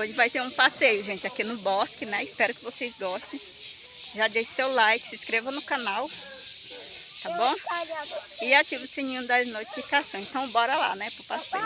Hoje vai ter um passeio, gente, aqui no Bosque, né? Espero que vocês gostem. Já deixe seu like, se inscreva no canal, tá bom? E ative o sininho das notificações. Então bora lá, né, pro passeio.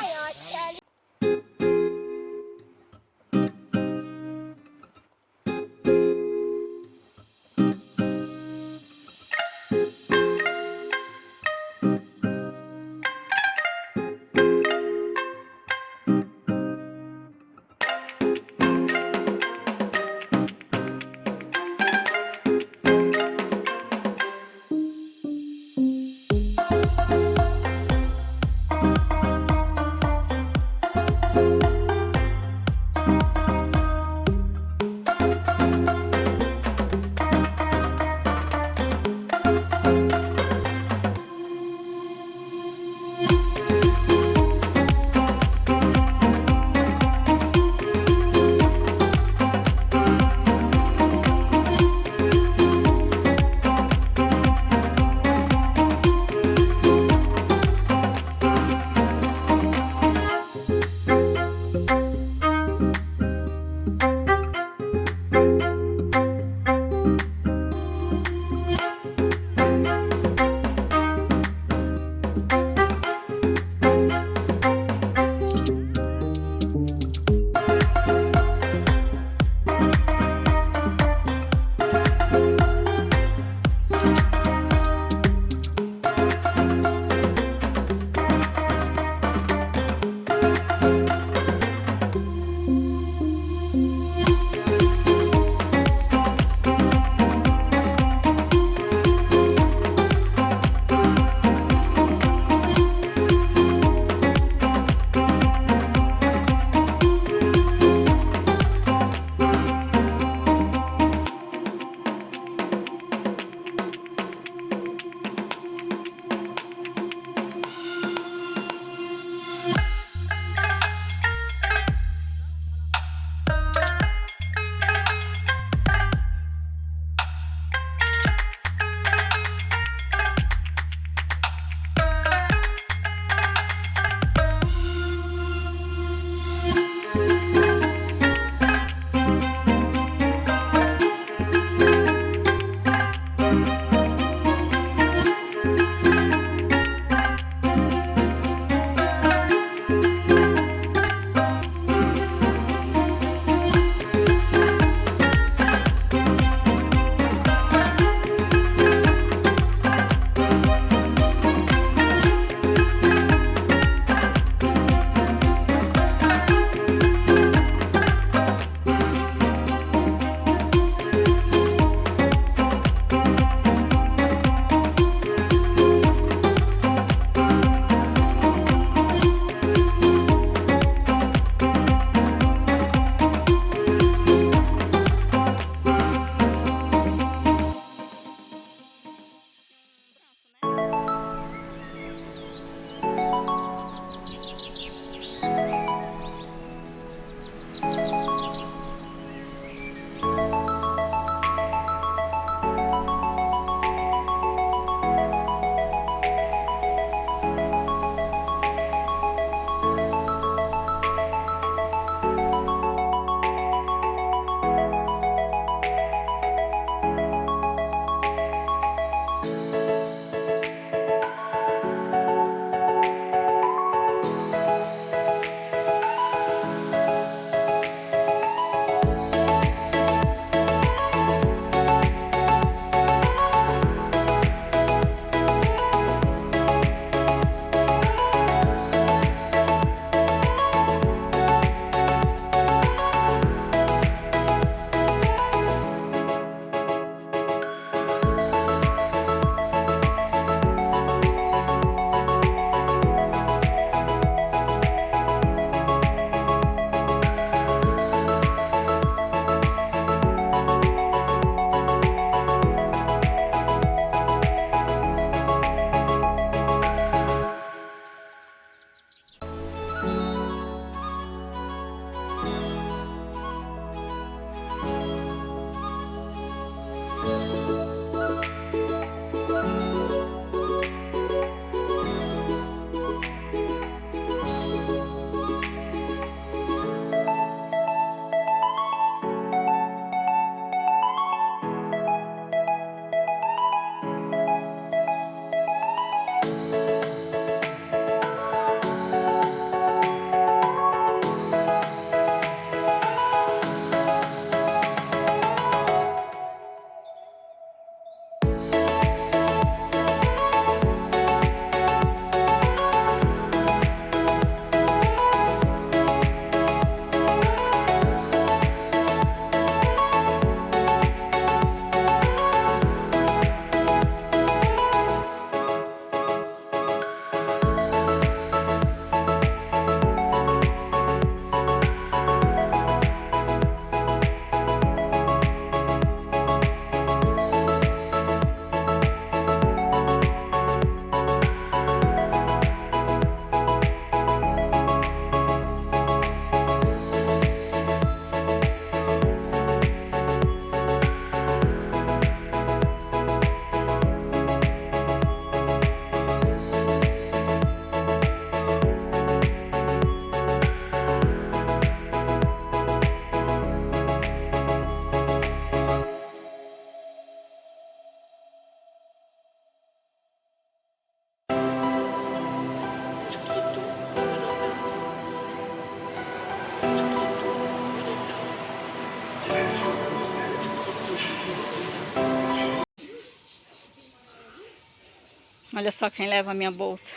Olha só quem leva a minha bolsa.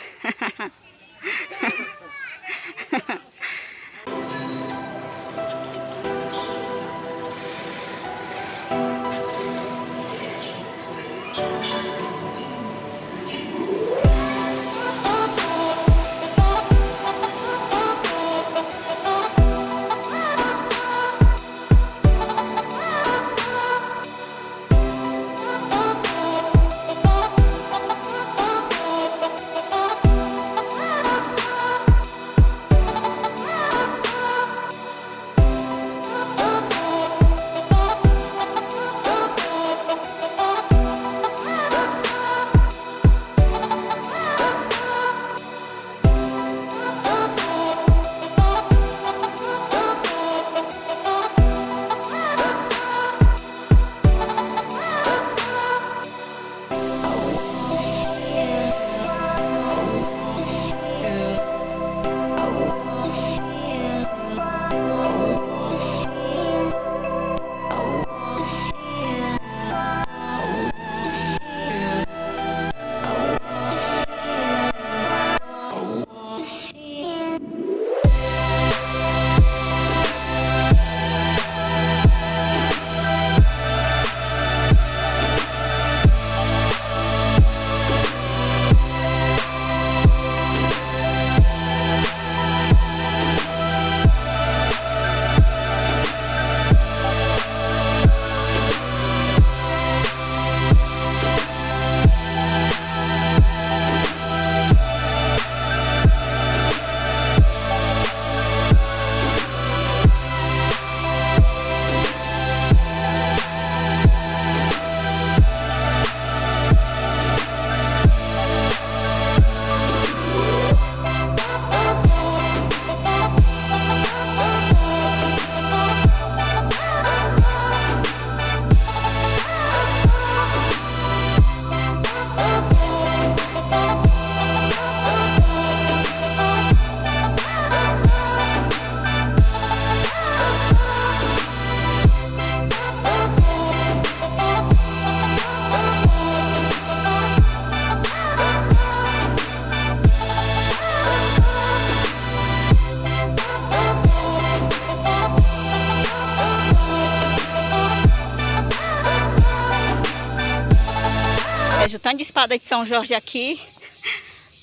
Tanto de espada de São Jorge aqui.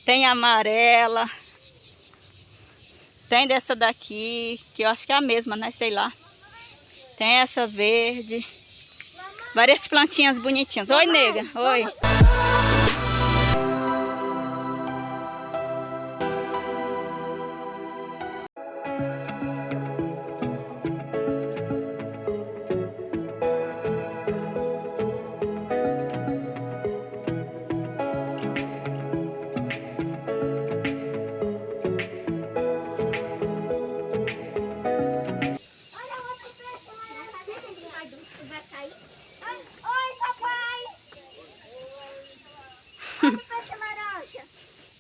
Tem amarela. Tem dessa daqui, que eu acho que é a mesma, né? Sei lá. Tem essa verde. Várias plantinhas bonitinhas. Oi, nega. Oi.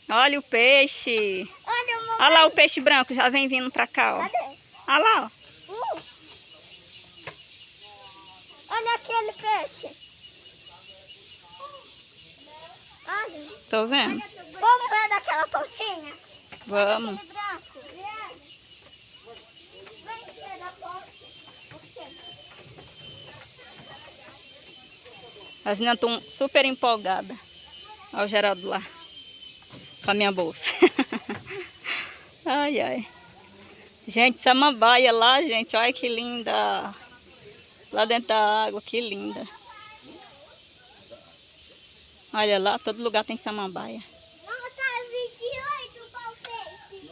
Olha o peixe. Olha lá o peixe branco, já vem vindo pra cá, ó. Olha lá, ó. Olha aquele peixe. Olha. Tô vendo. Vamos ver daquela pontinha? Vamos. Aquele branco. Vem ver da ponte. As meninas estão super empolgadas. Olha o Geraldo lá. Com a minha bolsa. Ai, ai. Gente, samambaia lá, gente. Olha que linda. Lá dentro da água, que linda. Olha lá, todo lugar tem samambaia. Nota 28 para o peixe.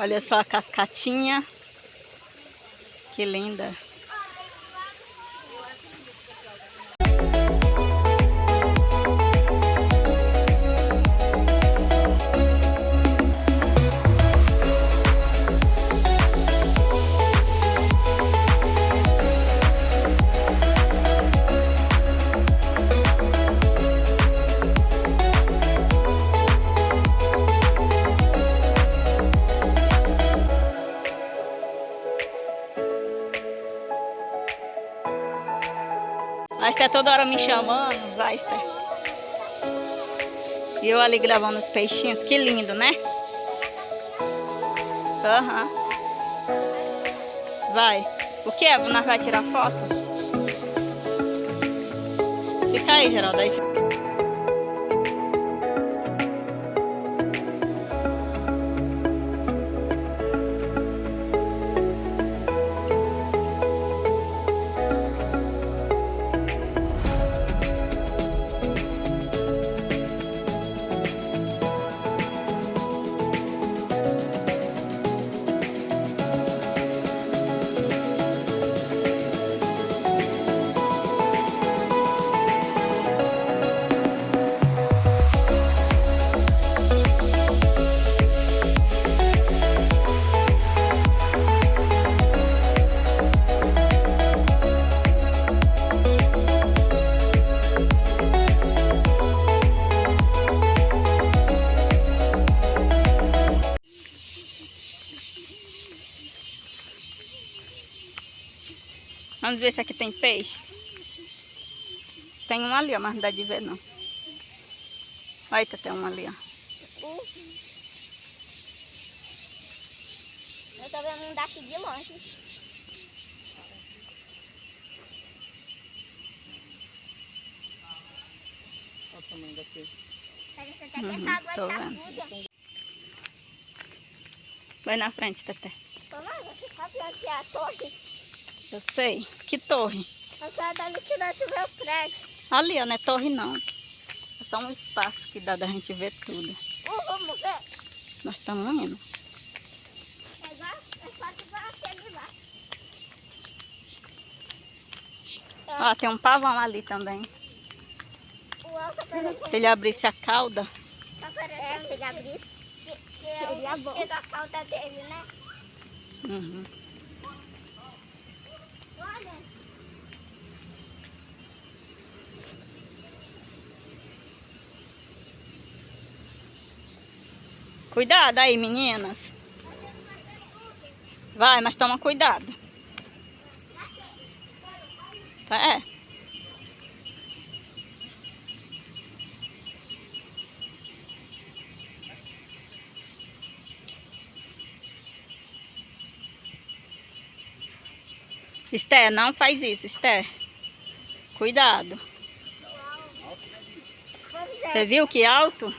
Olha só a cascatinha. Que linda. A Esther toda hora me chamando, vai, Esther. E eu ali gravando os peixinhos, que lindo, né? Aham. Vai. O que é? Nós vai tirar foto? Fica aí, Geraldo. Aí fica. Vamos ver se aqui tem peixe. Tem um ali, ó, mas não dá de ver não. Olha, tem um ali, ó. Eu tô vendo um daqui de longe. Olha o tamanho daqui. Parece até que essa água tô tá vendo. suja. Vai na frente, Tete. Mamãe, você sabe onde é a torre? Eu sei. Que torre? Eu quero dar no final do meu prédio. Ali, ó, não é torre não. É só um espaço que dá da gente ver tudo. Vamos ver. Nós estamos indo. É só que vai aquele lá. Ó, tem um pavão ali também. O alto aparece. Se ele abrisse a cauda. É, se ele abrisse. Que é o vestido da cauda dele, né? Uhum. Olha. Cuidado aí, meninas. Vai, mas toma cuidado. É. Esther, não faz isso, Esther. Cuidado. Você viu que alto?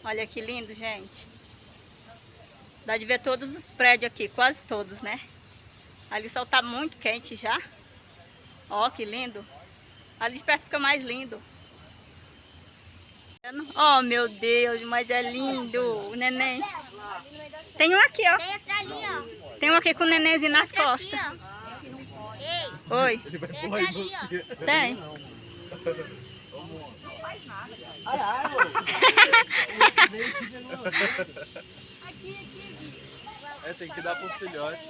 Olha que lindo, gente. Dá de ver todos os prédios aqui, quase todos, né? Ali o sol tá muito quente já. Ó, que lindo. Ali de perto fica mais lindo. Oh, meu Deus, mas é lindo o neném. Tem um aqui, ó. Tem essa ali, ó. Tem um aqui com o nenenzinho nas Esse aqui, costas. ó. Ei, Oi. Ele vai esse pular em ali, ó. você. Tem. É, tem que dar pro filhote.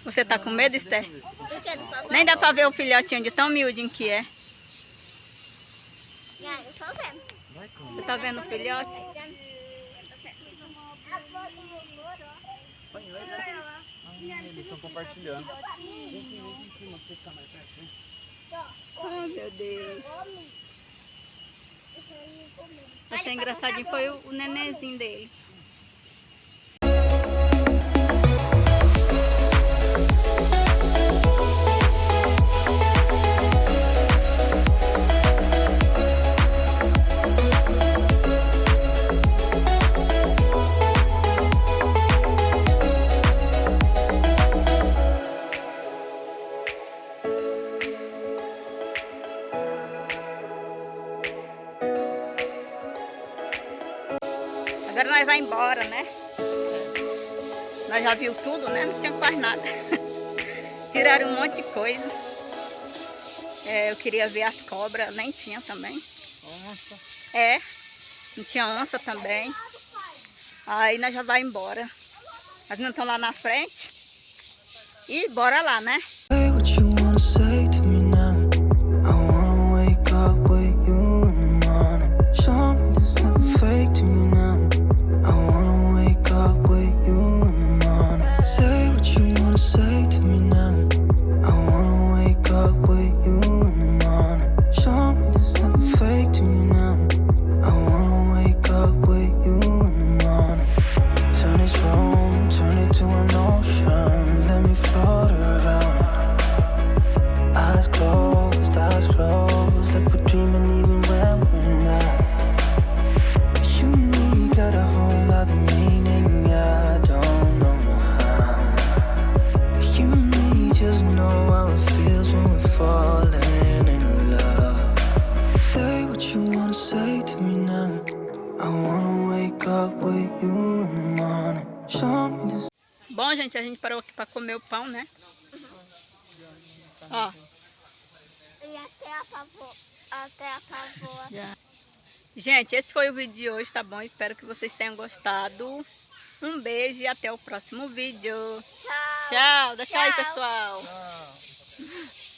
Você tá com medo, Esther? Do que, do papai? Nem dá pra ver o filhotinho de tão miudinho que é. Eu tô vendo. Você tá vendo o filhote? Eles estão compartilhando. Oh, meu Deus. Achei engraçadinho foi o nenenzinho dele. Agora nós vamos embora, né? Nós já viu tudo, né? Não tinha quase nada. Tiraram um monte de coisa. Eu queria ver as cobras, nem tinha também. Onça. Não tinha onça também. Aí nós já vamos embora. As meninas estão lá na frente. E bora lá, né? gente, a gente parou aqui para comer o pão, né? Ó. E até a favor. Até a favor. Gente, esse foi o vídeo de hoje, tá bom? Espero que vocês tenham gostado. Um beijo e até o próximo vídeo. Tchau. Tchau. Dá tchau aí, Tchau. pessoal. Tchau.